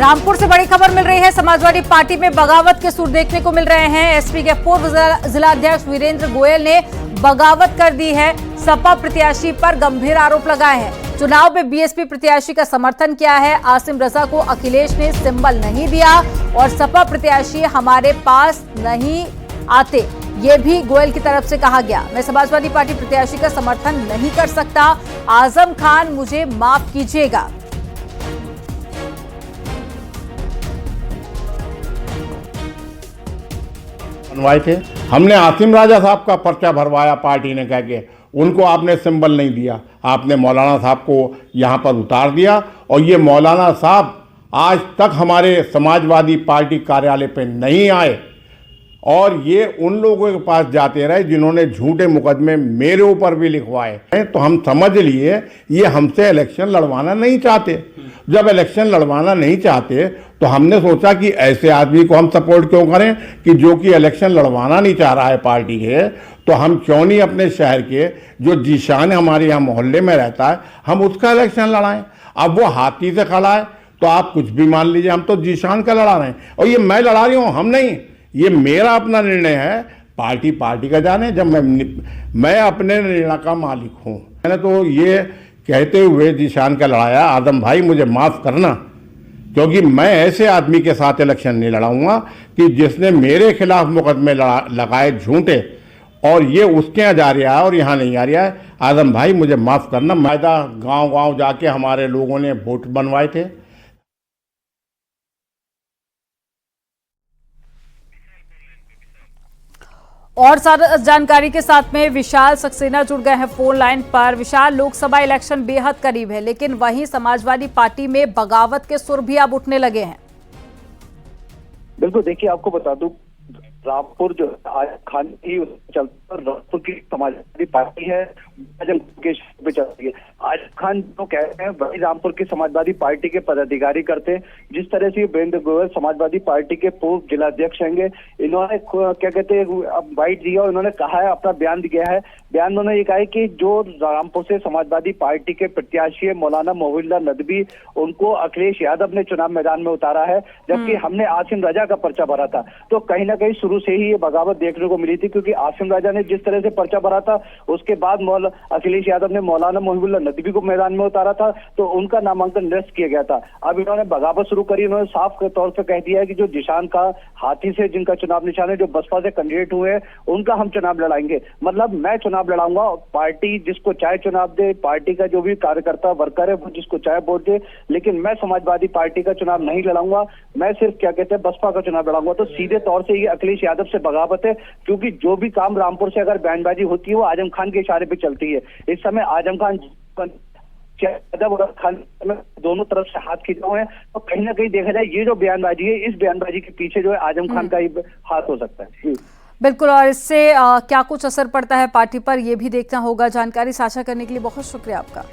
रामपुर से बड़ी खबर मिल रही है। समाजवादी पार्टी में बगावत के सुर देखने को मिल रहे हैं। एसपी के पूर्व जिलाध्यक्ष वीरेंद्र गोयल ने बगावत कर दी है। सपा प्रत्याशी पर गंभीर आरोप लगाए हैं। चुनाव में बीएसपी प्रत्याशी का समर्थन किया है। आसिम रजा को अखिलेश ने सिंबल नहीं दिया और सपा प्रत्याशी हमारे पास नहीं आते, ये भी गोयल की तरफ से कहा गया। मैं समाजवादी पार्टी प्रत्याशी का समर्थन नहीं कर सकता। आजम खान मुझे माफ कीजिएगा। बनवाए थे हमने। आसिम राजा साहब का पर्चा भरवाया पार्टी ने कह के, उनको आपने सिंबल नहीं दिया। आपने मौलाना साहब को यहाँ पर उतार दिया और ये मौलाना साहब आज तक हमारे समाजवादी पार्टी कार्यालय पे नहीं आए और ये उन लोगों के पास जाते रहे जिन्होंने झूठे मुकदमे मेरे ऊपर भी लिखवाए हैं। तो हम समझ लिए ये हमसे इलेक्शन लड़वाना नहीं चाहते। जब इलेक्शन लड़वाना नहीं चाहते तो हमने सोचा कि ऐसे आदमी को हम सपोर्ट क्यों करें कि जो कि इलेक्शन लड़वाना नहीं चाह रहा है पार्टी के, तो हम क्यों नहीं अपने शहर के जो जीशान हमारे यहाँ मोहल्ले में रहता है हम उसका इलेक्शन लड़ाएं। अब वो हाथी से खड़ा है तो आप कुछ भी मान लीजिए, हम तो जीशान का लड़ा रहे हैं और ये मैं लड़ा रही हूँ, हम नहीं। ये मेरा अपना निर्णय है, पार्टी का जाने। जब मैं अपने निर्णय का मालिक हूँ। मैंने तो ये कहते हुए जीशान का लड़ाया, आदम भाई मुझे माफ़ करना, क्योंकि मैं ऐसे आदमी के साथ इलेक्शन नहीं लड़ाऊंगा कि जिसने मेरे खिलाफ मुकदमे लगाए झूठे और ये उसके यहाँ जा रहा है और यहाँ नहीं आ रहा है। आदम भाई मुझे माफ़ करना। मैदा गांव जाके हमारे लोगों ने वोट बनवाए थे। और सारा जानकारी के साथ में विशाल सक्सेना जुड़ गए हैं फोन लाइन पर। विशाल, लोकसभा इलेक्शन बेहद करीब है, लेकिन वहीं समाजवादी पार्टी में बगावत के सुर भी अब उठने लगे हैं। बिल्कुल, देखिए आपको बता दूं, रामपुर जो आजम खान की चलते रामपुर की समाजवादी पार्टी है आजम के पे चलती है। आजम खान जो कह रहे हैं वही रामपुर की समाजवादी पार्टी के पदाधिकारी करते हैं। जिस तरह से वीरेंद्र गोयल समाजवादी पार्टी के पूर्व जिलाध्यक्ष होंगे, इन्होंने क्या कहते हैं अब बाइट दिया, इन्होंने कहा है, अपना बयान दिया है। बयान में उन्होंने ये कहा है कि जो रामपुर से समाजवादी पार्टी के प्रत्याशी है मौलाना मोहिउल्लाह नदवी, उनको अखिलेश यादव ने चुनाव मैदान में उतारा है, जबकि हमने आसिम रजा का पर्चा भरा था। तो कहीं ना कहीं शुरू से ही ये बगावत देखने को मिली थी, क्योंकि आसिम राजा ने जिस तरह से पर्चा भरा था उसके बाद अखिलेश यादव ने मौलाना मोहिउल्लाह नदवी को मैदान में उतारा था, तो उनका नामांकन निरस्त किया गया था। अब इन्होंने बगावत शुरू करी। इन्होंने साफ तौर पर कह दिया है कि जो जिशान का हाथी से जिनका चुनाव निशान है, जो बसपा से कैंडिडेट हुए हैं, उनका हम चुनाव लड़ाएंगे। मतलब मैं चुनाव लड़ाऊंगा, पार्टी जिसको चाहे चुनाव दे, पार्टी का जो भी कार्यकर्ता वर्कर है वो जिसको चाहे वोट दे, लेकिन मैं समाजवादी पार्टी का चुनाव नहीं लड़ाऊंगा। मैं सिर्फ क्या कहते हैं बसपा का चुनाव लड़ाऊंगा। तो सीधे तौर से ये अखिलेश यादव से बगावत है, क्योंकि जो भी काम रामपुर से अगर बयानबाजी होती है वो आजम खान के इशारे पे चलती है। इस समय आजम खान यादव और खान में दोनों तरफ से हाथ खींचे हुए हैं। तो कहीं ना कहीं देखा जाए ये जो बयानबाजी है, इस बयानबाजी के पीछे जो है आजम खान का ही हाथ हो सकता है। बिल्कुल, और इससे क्या कुछ असर पड़ता है पार्टी पर, यह भी देखना होगा। जानकारी साझा करने के लिए बहुत शुक्रिया आपका।